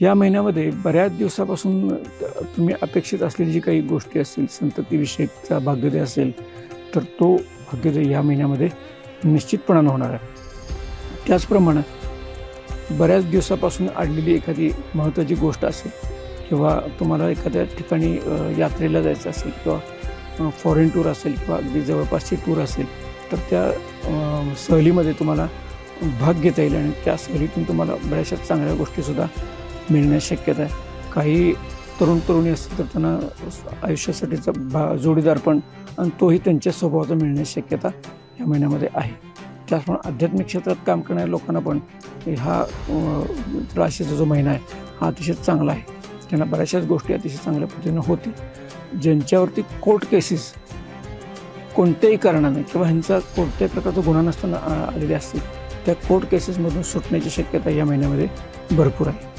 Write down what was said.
या महिन्यामध्ये बऱ्याच दिवसापासून तुम्ही अपेक्षित असलेली जी काही गोष्टी असतील, संततीविषयीचा भाग्योदय असेल, तर तो भाग्योदय या महिन्यामध्ये निश्चितपणानं होणार आहे. त्याचप्रमाणे बऱ्याच दिवसापासून अडलेली एखादी महत्त्वाची गोष्ट असेल किंवा तुम्हाला एखाद्या ठिकाणी यात्रेला जायचं असेल किंवा फॉरेन टूर असेल किंवा अगदी जवळपासची टूर असेल, तर त्या सहलीमध्ये तुम्हाला भाग घेता येईल आणि त्या सहलीतून तुम्हाला बऱ्याचशा चांगल्या गोष्टीसुद्धा मिळण्याची शक्यता आहे. काही तरुण तरुणी असतील तर त्यांना आयुष्यासाठीचा जोडीदार पण आणि तोही त्यांच्या स्वभावाचा मिळण्याची शक्यता या महिन्यामध्ये आहे. त्याचप्रमाणे आध्यात्मिक क्षेत्रात काम करणाऱ्या लोकांना पण हा राशीचा जो महिना आहे हा अतिशय चांगला आहे. त्यांना बऱ्याचशाच गोष्टी अतिशय चांगल्या पद्धतीनं होतील. ज्यांच्यावरती कोर्ट केसेस कोणत्याही कारणाने किंवा ह्यांचा कोणत्याही प्रकारचा गुन्हा नसताना आलेले असतील, त्या कोर्ट केसेसमधून सुटण्याची शक्यता या महिन्यामध्ये भरपूर आहे.